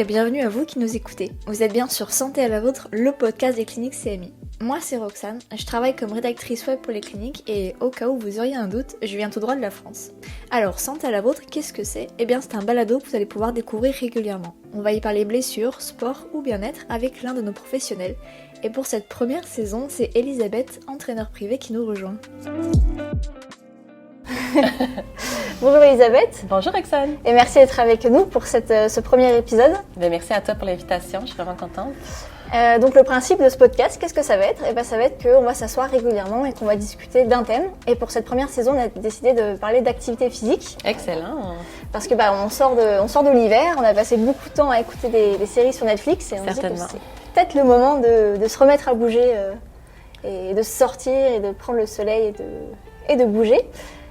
et bienvenue à vous qui nous écoutez. Vous êtes bien sur Santé à la vôtre, le podcast des cliniques CMI. Moi c'est Roxane, je travaille comme rédactrice web pour les cliniques et au cas où vous auriez un doute, je viens tout droit de la France. Alors Santé à la vôtre, qu'est-ce que c'est ? Eh bien c'est un balado que vous allez pouvoir découvrir régulièrement. On va y parler blessures, sport ou bien-être avec l'un de nos professionnels. Et pour cette première saison, c'est Elisabeth, entraîneur privé, qui nous rejoint. Bonjour Elisabeth. Bonjour Roxane. Et merci d'être avec nous pour ce premier épisode. Merci à toi pour l'invitation, je suis vraiment contente. Donc le principe de ce podcast, qu'est-ce que ça va être ? Ça va être qu'on va s'asseoir régulièrement et qu'on va discuter d'un thème. Et pour cette première saison, on a décidé de parler d'activité physique. Excellent. Parce que on sort de l'hiver, on a passé beaucoup de temps à écouter des séries sur Netflix et on se dit que c'est peut-être le moment de se remettre à bouger et de sortir et de prendre le soleil et de bouger.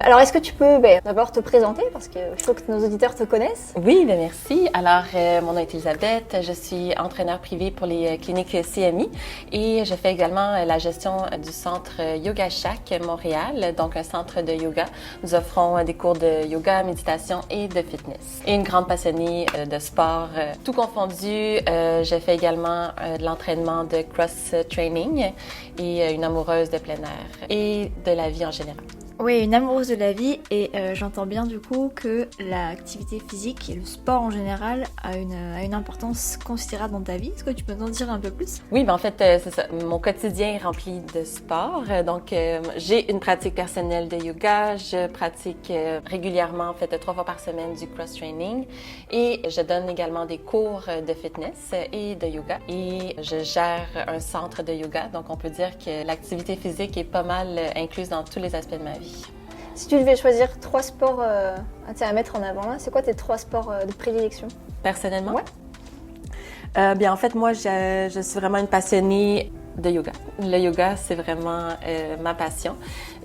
Alors, est-ce que tu peux d'abord te présenter parce qu'il faut que nos auditeurs te connaissent? Oui, merci. Alors, mon nom est Elisabeth, je suis entraîneur privé pour les cliniques CMI et je fais également la gestion du centre Yoga Shack Montréal, donc un centre de yoga. Nous offrons des cours de yoga, méditation et de fitness. Et une grande passionnée de sport, tout confondu. Je fais également de l'entraînement de cross-training et une amoureuse de plein air et de la vie en général. Oui, une amoureuse de la vie et j'entends bien du coup que l'activité physique et le sport en général a une importance considérable dans ta vie. Est-ce que tu peux nous en dire un peu plus? Oui, en fait, c'est ça. Mon quotidien est rempli de sport. Donc, j'ai une pratique personnelle de yoga. Je pratique régulièrement, en fait, 3 fois par semaine du cross-training. Et je donne également des cours de fitness et de yoga. Et je gère un centre de yoga. Donc, on peut dire que l'activité physique est pas mal incluse dans tous les aspects de ma vie. Si tu devais choisir 3 sports à mettre en avant, là, c'est quoi tes 3 sports de prédilection? Personnellement? Ouais. En fait, moi, je suis vraiment une passionnée de yoga. Le yoga, c'est vraiment ma passion.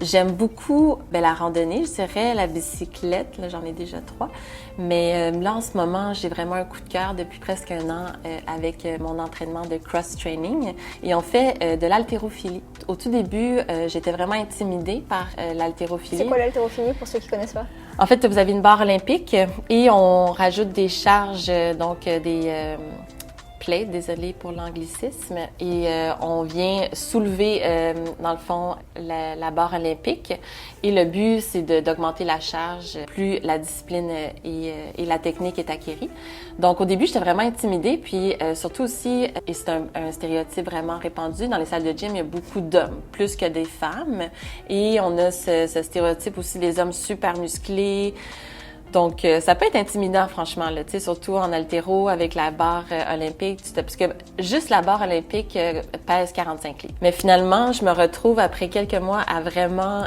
J'aime beaucoup la randonnée, je dirais, la bicyclette, là, j'en ai déjà 3. Mais là, en ce moment, j'ai vraiment un coup de cœur depuis presque 1 an avec mon entraînement de cross-training. Et on fait de l'haltérophilie. Au tout début, j'étais vraiment intimidée par l'haltérophilie. C'est quoi l'haltérophilie pour ceux qui ne connaissent pas? En fait, vous avez une barre olympique et on rajoute des charges, donc des... désolée pour l'anglicisme, et on vient soulever, dans le fond, la barre olympique. Et le but, c'est d'augmenter la charge plus la discipline et la technique est acquérie. Donc, au début, j'étais vraiment intimidée, puis surtout aussi, et c'est un stéréotype vraiment répandu, dans les salles de gym, il y a beaucoup d'hommes, plus que des femmes. Et on a ce stéréotype aussi des hommes super musclés. Donc, ça peut être intimidant, franchement, là, tu sais, surtout en haltéro avec la barre olympique, parce que juste la barre olympique pèse 45 livres. Mais finalement, je me retrouve après quelques mois à vraiment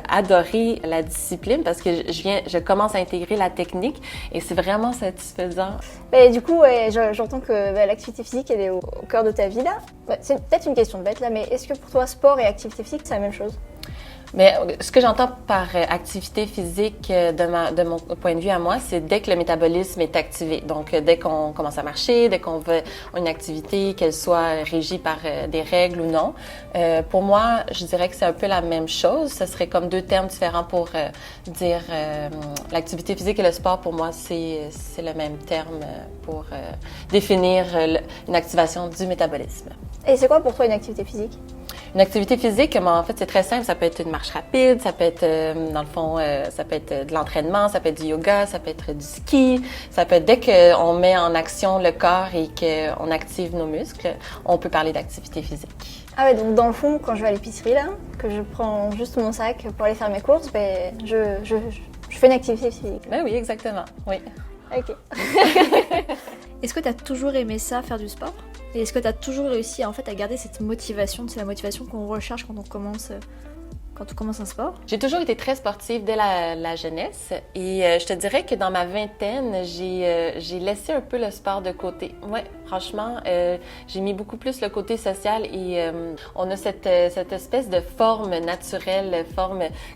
adorer la discipline parce que je commence à intégrer la technique et c'est vraiment satisfaisant. Du coup, j'entends que l'activité physique, elle est au cœur de ta vie, là. C'est peut-être une question de bête, là, mais est-ce que pour toi, sport et activité physique, c'est la même chose? Mais ce que j'entends par activité physique de mon point de vue à moi, c'est dès que le métabolisme est activé. Donc, dès qu'on commence à marcher, dès qu'on veut une activité, qu'elle soit régie par des règles ou non. Pour moi, je dirais que c'est un peu la même chose. Ce serait comme 2 termes différents pour dire l'activité physique et le sport. Pour moi, c'est le même terme pour définir une activation du métabolisme. Et c'est quoi pour toi une activité physique? Une activité physique, en fait, c'est très simple. Ça peut être une marche rapide, ça peut être, dans le fond, ça peut être de l'entraînement, ça peut être du yoga, ça peut être du ski. Ça peut être dès qu'on met en action le corps et qu'on active nos muscles, on peut parler d'activité physique. Ah ouais, donc dans le fond, quand je vais à l'épicerie, là, que je prends juste mon sac pour aller faire mes courses, je fais une activité physique. Ben oui, exactement, oui. Ok. Est-ce que tu as toujours aimé ça, faire du sport? Et est-ce que tu as toujours réussi à garder cette motivation? C'est la motivation qu'on recherche quand on commence un sport? J'ai toujours été très sportive dès la jeunesse et je te dirais que dans ma vingtaine, j'ai laissé un peu le sport de côté. Ouais, Franchement, j'ai mis beaucoup plus le côté social et on a cette espèce de forme naturelle,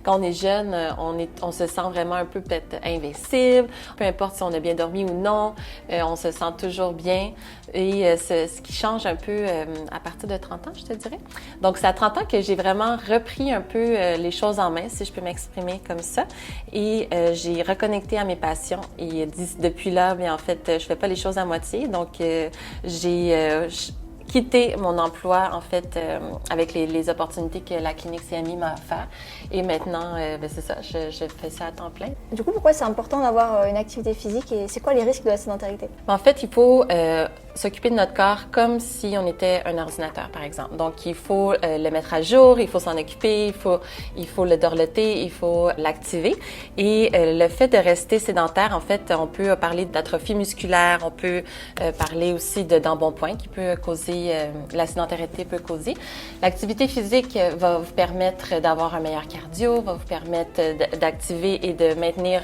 quand on est jeune, on se sent vraiment un peu peut-être invincible, peu importe si on a bien dormi ou non, on se sent toujours bien et ce qui change un peu à partir de 30 ans, je te dirais. Donc, c'est à 30 ans que j'ai vraiment repris un peu les choses en main, si je peux m'exprimer comme ça, et j'ai reconnecté à mes passions et depuis là, bien en fait, je fais pas les choses à moitié, donc j'ai quitté mon emploi, en fait, avec les opportunités que la clinique CMI m'a offert. Et maintenant, c'est ça, je fais ça à temps plein. Du coup, pourquoi c'est important d'avoir une activité physique et c'est quoi les risques de la sédentarité? En fait, il faut s'occuper de notre corps comme si on était un ordinateur, par exemple. Donc, il faut le mettre à jour, il faut s'en occuper, il faut le dorloter, il faut l'activer. Et le fait de rester sédentaire, en fait, on peut parler d'atrophie musculaire, on peut parler aussi d'embonpoint qui peut causer, la sédentarité peut causer. L'activité physique va vous permettre d'avoir un meilleur cardio, va vous permettre d'activer et de maintenir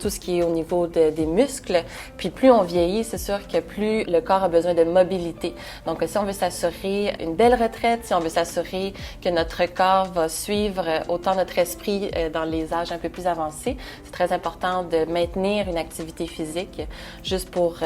tout ce qui est au niveau des muscles. Puis plus on vieillit, c'est sûr que plus le corps a besoin de mobilité. Donc, si on veut s'assurer une belle retraite, si on veut s'assurer que notre corps va suivre autant notre esprit dans les âges un peu plus avancés, c'est très important de maintenir une activité physique juste pour,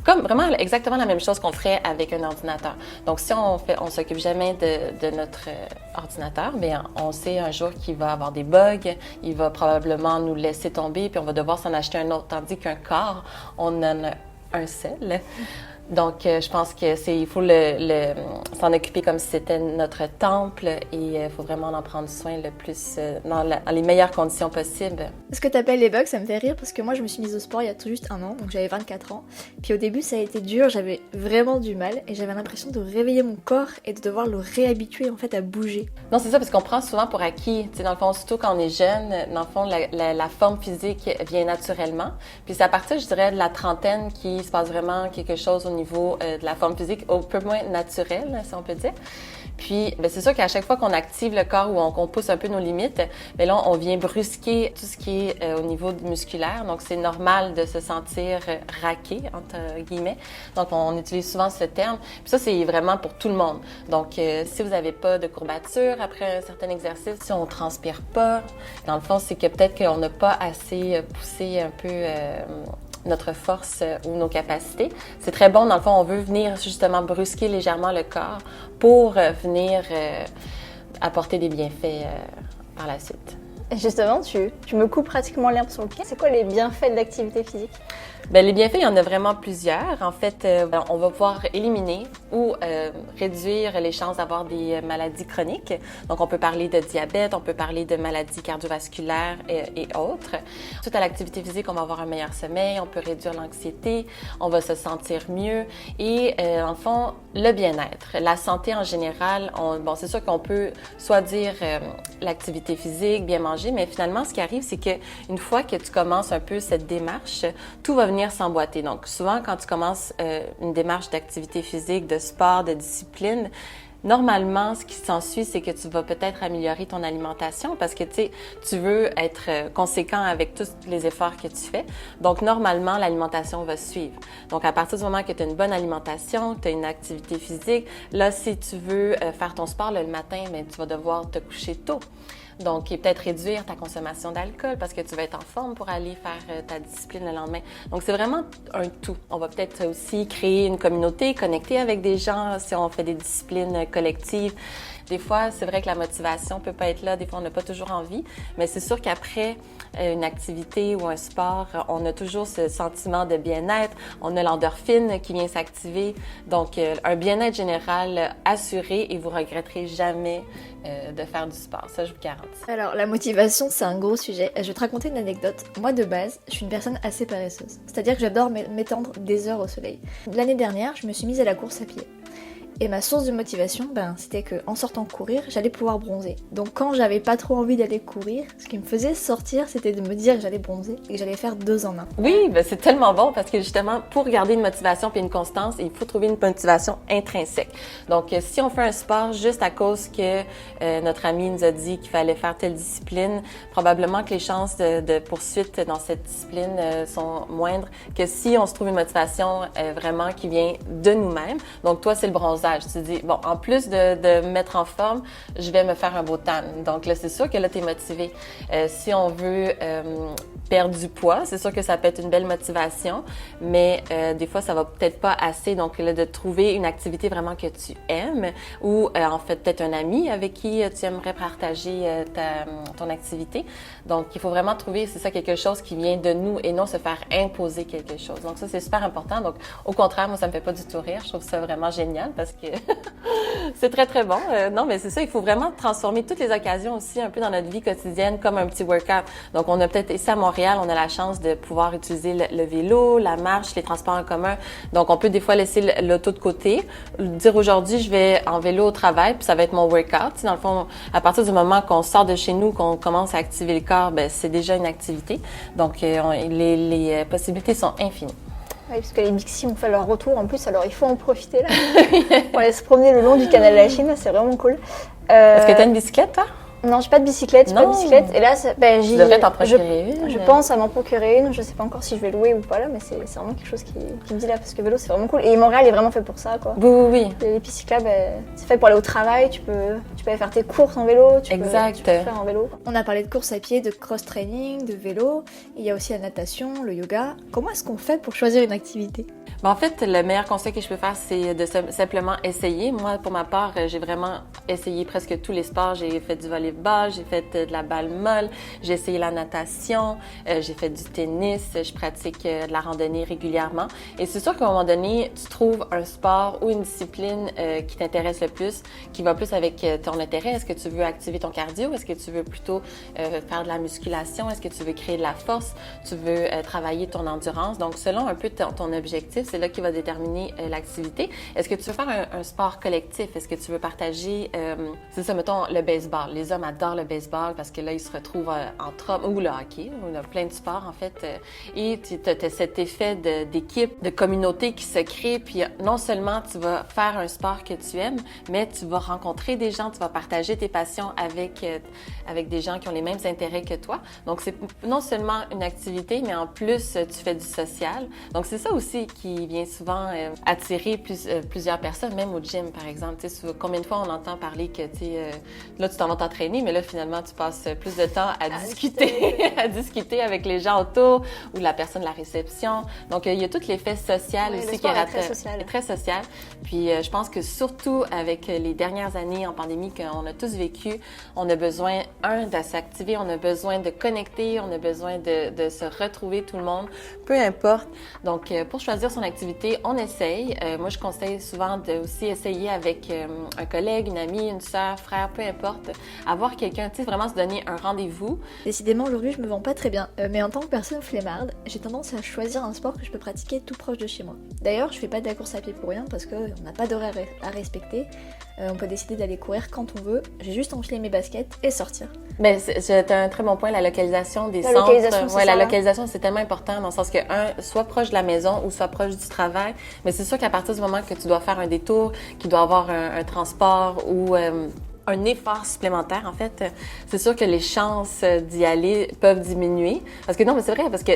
comme vraiment exactement la même chose qu'on ferait avec un ordinateur. Donc, si on s'occupe jamais de notre ordinateur, bien, on sait un jour qu'il va avoir des bugs, il va probablement nous laisser tomber, puis on va devoir s'en acheter un autre. Tandis qu'un corps, on en a un seul. Donc, je pense que il faut s'en occuper comme si c'était notre temple et il faut vraiment en prendre soin le plus dans les meilleures conditions possibles. Ce que tu appelles les bugs, ça me fait rire parce que moi, je me suis mise au sport il y a tout juste 1 an, donc j'avais 24 ans. Puis au début, ça a été dur, j'avais vraiment du mal et j'avais l'impression de réveiller mon corps et de devoir le réhabituer en fait à bouger. Non, c'est ça, parce qu'on prend souvent pour acquis. Tu sais, dans le fond, surtout quand on est jeune, dans le fond, la forme physique vient naturellement. Puis c'est à partir, je dirais, de la trentaine qu'il se passe vraiment quelque chose au niveau de la forme physique, un peu moins naturelle, si on peut dire. Puis, c'est sûr qu'à chaque fois qu'on active le corps ou qu'on pousse un peu nos limites, bien là, on vient brusquer tout ce qui est au niveau musculaire. Donc, c'est normal de se sentir raqué, entre guillemets. Donc, on utilise souvent ce terme. Puis ça, c'est vraiment pour tout le monde. Donc, si vous n'avez pas de courbature après un certain exercice, si on transpire pas, dans le fond, c'est que peut-être qu'on n'a pas assez poussé un peu notre force ou nos capacités. C'est très bon, dans le fond, on veut venir justement brusquer légèrement le corps pour venir apporter des bienfaits par la suite. Et justement, tu me coupes pratiquement l'herbe sur le pied. C'est quoi les bienfaits de l'activité physique? Bien, les bienfaits, il y en a vraiment plusieurs. En fait, on va pouvoir éliminer ou réduire les chances d'avoir des maladies chroniques. Donc, on peut parler de diabète, on peut parler de maladies cardiovasculaires et autres. Suite à l'activité physique, on va avoir un meilleur sommeil, on peut réduire l'anxiété, on va se sentir mieux et, en fond, le bien-être, la santé en général. C'est sûr qu'on peut soit dire l'activité physique, bien manger, mais finalement, ce qui arrive, c'est que une fois que tu commences un peu cette démarche, tout va venir s'emboîter. Donc, souvent, quand tu commences une démarche d'activité physique, de sport, de discipline, normalement, ce qui s'ensuit, c'est que tu vas peut-être améliorer ton alimentation parce que, tu veux être conséquent avec tous les efforts que tu fais. Donc, normalement, l'alimentation va suivre. Donc, à partir du moment que tu as une bonne alimentation, tu as une activité physique, là, si tu veux faire ton sport le matin, bien, tu vas devoir te coucher tôt. Donc, et peut-être réduire ta consommation d'alcool parce que tu vas être en forme pour aller faire ta discipline le lendemain. Donc, c'est vraiment un tout. On va peut-être aussi créer une communauté, connecter avec des gens si on fait des disciplines collectives. Des fois, c'est vrai que la motivation peut pas être là. Des fois, on n'a pas toujours envie. Mais c'est sûr qu'après une activité ou un sport, on a toujours ce sentiment de bien-être. On a l'endorphine qui vient s'activer. Donc, un bien-être général assuré et vous regretterez jamais de faire du sport. Ça, je vous garantis. Alors, la motivation, c'est un gros sujet. Je vais te raconter une anecdote. Moi, de base, je suis une personne assez paresseuse. C'est-à-dire que j'adore m'étendre des heures au soleil. L'année dernière, je me suis mise à la course à pied. Et ma source de motivation, c'était qu'en sortant courir, j'allais pouvoir bronzer. Donc quand j'avais pas trop envie d'aller courir, ce qui me faisait sortir, c'était de me dire que j'allais bronzer et que j'allais faire 2 en 1. Oui, c'est tellement bon parce que justement, pour garder une motivation puis une constance, il faut trouver une motivation intrinsèque. Donc, si on fait un sport juste à cause que notre ami nous a dit qu'il fallait faire telle discipline, probablement que les chances de poursuite dans cette discipline sont moindres que si on se trouve une motivation vraiment qui vient de nous-mêmes. Donc, toi, c'est le bronzage. Tu te dis, bon, en plus de me mettre en forme, je vais me faire un beau tan. Donc là, c'est sûr que là, tu es motivé. Si on veut perdre du poids, c'est sûr que ça peut être une belle motivation, mais des fois, ça va peut-être pas assez. Donc là, de trouver une activité vraiment que tu aimes ou en fait, peut-être un ami avec qui tu aimerais partager ton activité. Donc, il faut vraiment trouver, c'est ça, quelque chose qui vient de nous et non se faire imposer quelque chose. Donc ça, c'est super important. Donc, au contraire, moi, ça me fait pas du tout rire. Je trouve ça vraiment génial parce que c'est très, très bon. Non, mais c'est ça, il faut vraiment transformer toutes les occasions aussi un peu dans notre vie quotidienne comme un petit workout. Donc, on a peut-être ici à Montréal, on a la chance de pouvoir utiliser le vélo, la marche, les transports en commun. Donc, on peut des fois laisser l'auto de côté, dire aujourd'hui, je vais en vélo au travail, puis ça va être mon workout. Dans le fond, à partir du moment qu'on sort de chez nous, qu'on commence à activer le corps, ben c'est déjà une activité. Donc, les possibilités sont infinies. Oui, parce que les Bixi ont fait leur retour en plus, alors il faut en profiter là. On va se promener le long du canal de la Chine, c'est vraiment cool. Est-ce que tu as une bicyclette, toi? Non, j'ai pas de bicyclette, Et là, je devrais t'en procurer une. Je pense à m'en procurer une. Je sais pas encore si je vais louer ou pas là, mais c'est vraiment quelque chose qui me dit là, parce que le vélo c'est vraiment cool. Et Montréal est vraiment fait pour ça, quoi. Oui. Les pistes cyclables, c'est fait pour aller au travail. Tu peux aller faire tes courses en vélo. Tu peux faire en vélo. On a parlé de course à pied, de cross-training, de vélo. Il y a aussi la natation, le yoga. Comment est-ce qu'on fait pour choisir une activité? En fait, le meilleur conseil que je peux faire, c'est de simplement essayer. Moi, pour ma part, j'ai vraiment essayé presque tous les sports. J'ai fait du volleyball, j'ai fait de la balle molle, j'ai essayé la natation, j'ai fait du tennis, je pratique de la randonnée régulièrement. Et c'est sûr qu'à un moment donné, tu trouves un sport ou une discipline qui t'intéresse le plus, qui va plus avec ton intérêt. Est-ce que tu veux activer ton cardio? Est-ce que tu veux plutôt faire de la musculation? Est-ce que tu veux créer de la force? Tu veux travailler ton endurance? Donc, selon un peu ton objectif, c'est là qui va déterminer l'activité. Est-ce que tu veux faire un sport collectif? Est-ce que tu veux partager, c'est ça, mettons, le baseball. Les hommes adorent le baseball parce que là, ils se retrouvent entre hommes, ou le hockey. On a plein de sports, en fait. Et tu as cet effet d'équipe, de communauté qui se crée. Puis non seulement tu vas faire un sport que tu aimes, mais tu vas rencontrer des gens, tu vas partager tes passions avec des gens qui ont les mêmes intérêts que toi. Donc, c'est non seulement une activité, mais en plus, tu fais du social. Donc, c'est ça aussi qui vient souvent attirer plusieurs personnes, même au gym, par exemple. Tu sais, combien de fois on entend parler que là, tu t'en vas t'entraîner, mais là, finalement, tu passes plus de temps à discuter avec les gens autour ou la personne de la réception. Donc, il y a tout l'effet social aussi qui est très social. Puis, je pense que surtout avec les dernières années en pandémie qu'on a tous vécu, on a besoin, de s'activer, on a besoin de connecter, on a besoin de se retrouver tout le monde, peu importe. Donc, pour choisir son activité, on essaye. Moi, je conseille souvent de aussi essayer avec un collègue, une amie, une sœur, frère, peu importe, avoir quelqu'un, tu sais, vraiment se donner un rendez-vous. Décidément, aujourd'hui, je me vends pas très bien, mais en tant que personne flemmarde, j'ai tendance à choisir un sport que je peux pratiquer tout proche de chez moi. D'ailleurs, je fais pas de la course à pied pour rien parce qu'on n'a pas d'horaire à respecter. On peut décider d'aller courir quand on veut. J'ai juste enfilé mes baskets et sortir. Ben, c'est un très bon point, la localisation des centres. La localisation, c'est tellement important dans le sens que, soit proche de la maison ou soit proche du travail. Mais c'est sûr qu'à partir du moment que tu dois faire un détour, qu'il doit avoir un transport ou un effort supplémentaire, en fait, c'est sûr que les chances d'y aller peuvent diminuer. Parce que non, mais c'est vrai, parce que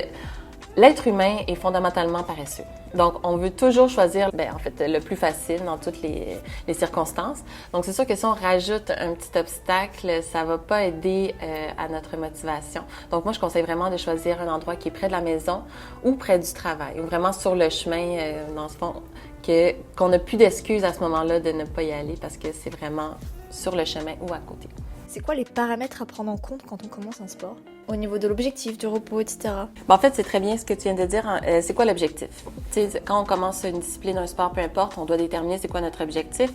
l'être humain est fondamentalement paresseux. Donc, on veut toujours choisir, le plus facile dans toutes les circonstances. Donc, c'est sûr que si on rajoute un petit obstacle, ça va pas aider à notre motivation. Donc, moi, je conseille vraiment de choisir un endroit qui est près de la maison ou près du travail, ou vraiment sur le chemin, dans ce fond, qu'on n'a plus d'excuses à ce moment-là de ne pas y aller parce que c'est vraiment sur le chemin ou à côté. C'est quoi les paramètres à prendre en compte quand on commence un sport? au niveau de l'objectif, du repos, etc. En fait, c'est très bien ce que tu viens de dire. C'est quoi l'objectif? Quand on commence une discipline, un sport, peu importe, on doit déterminer c'est quoi notre objectif.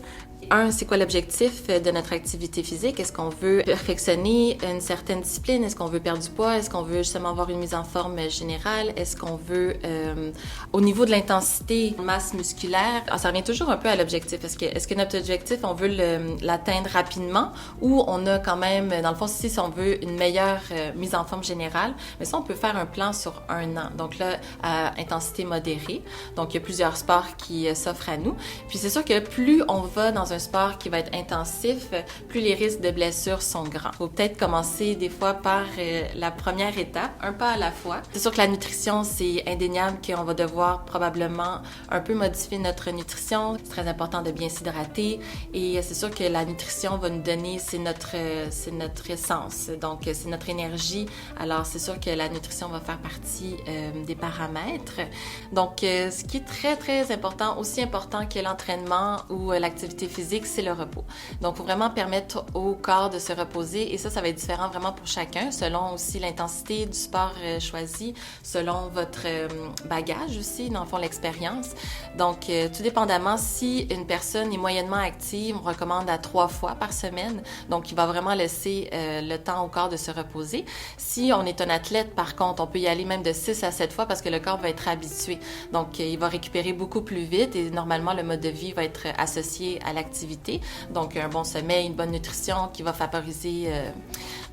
C'est quoi l'objectif de notre activité physique? Est-ce qu'on veut perfectionner une certaine discipline? Est-ce qu'on veut perdre du poids? Est-ce qu'on veut justement avoir une mise en forme générale? Est-ce qu'on veut, au niveau de l'intensité, masse musculaire, ça revient toujours un peu à l'objectif. Est-ce que notre objectif, on veut l'atteindre rapidement ou on a quand même, dans le fond, si on veut une meilleure mise en forme générale, mais ça, on peut faire un plan sur 1 an. Donc là, à intensité modérée. Donc, il y a plusieurs sports qui s'offrent à nous. Puis c'est sûr que plus on va dans un sport qui va être intensif, plus les risques de blessures sont grands. Il faut peut-être commencer des fois par la première étape, un pas à la fois. C'est sûr que la nutrition, c'est indéniable qu'on va devoir probablement un peu modifier notre nutrition. C'est très important de bien s'hydrater et c'est sûr que la nutrition va nous donner, c'est notre essence, donc c'est notre énergie. Alors c'est sûr que la nutrition va faire partie des paramètres. Donc ce qui est très très important, aussi important que l'entraînement ou l'activité physique, c'est le repos. Donc il faut vraiment permettre au corps de se reposer et ça va être différent vraiment pour chacun, selon aussi l'intensité du sport choisi, selon votre bagage aussi, dans le fond l'expérience. Donc tout dépendamment, si une personne est moyennement active, on recommande à 3 fois par semaine. Donc il va vraiment laisser le temps au corps de se reposer. Si on est un athlète, par contre, on peut y aller même de 6 à 7 fois parce que le corps va être habitué. Donc il va récupérer beaucoup plus vite et normalement le mode de vie va être associé à l'activité. Donc un bon sommeil, une bonne nutrition qui va favoriser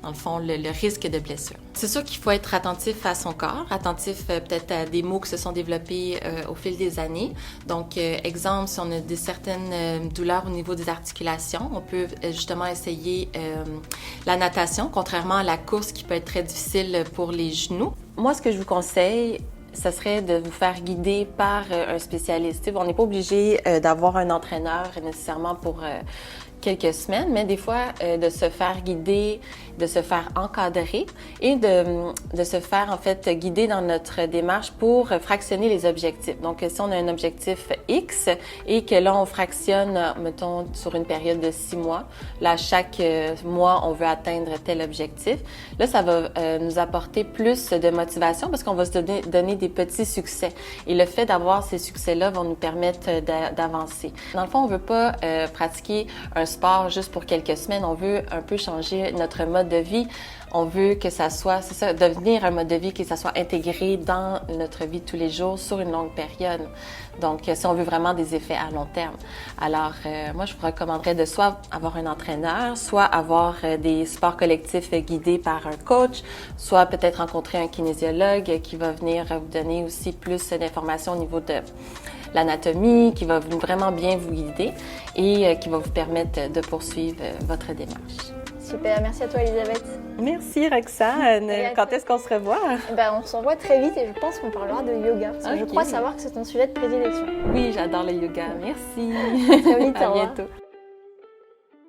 dans le fond le risque de blessure. C'est sûr qu'il faut être attentif à son corps, attentif peut-être à des maux qui se sont développés au fil des années. Donc exemple, si on a certaines douleurs au niveau des articulations, on peut justement essayer la natation, contrairement à la course qui peut être très difficile pour les genoux. Moi, ce que je vous conseille, ce serait de vous faire guider par un spécialiste. On n'est pas obligé d'avoir un entraîneur nécessairement pour quelques semaines, mais des fois de se faire guider, de se faire encadrer et de se faire en fait guider dans notre démarche pour fractionner les objectifs. Donc si on a un objectif X et que là on fractionne, mettons sur une période de 6 mois, là chaque mois on veut atteindre tel objectif, là ça va nous apporter plus de motivation parce qu'on va se donner des petits succès et le fait d'avoir ces succès-là va nous permettre d'avancer. Dans le fond, on veut pas pratiquer un sport juste pour quelques semaines, on veut un peu changer notre mode de vie. On veut que ça soit, c'est ça, devenir un mode de vie, que ça soit intégré dans notre vie de tous les jours sur une longue période. Donc, si on veut vraiment des effets à long terme. Alors, moi, je vous recommanderais de soit avoir un entraîneur, soit avoir des sports collectifs guidés par un coach, soit peut-être rencontrer un kinésiologue qui va venir vous donner aussi plus d'informations au niveau de l'anatomie, qui va vraiment bien vous guider et qui va vous permettre de poursuivre votre démarche. Super, merci à toi Elisabeth. Merci Roxane. Quand est-ce qu'on se revoit? On se revoit très vite et je pense qu'on parlera de yoga. Parce que je crois savoir que c'est ton sujet de prédilection. Oui, j'adore le yoga. Merci. À très vite, à bientôt.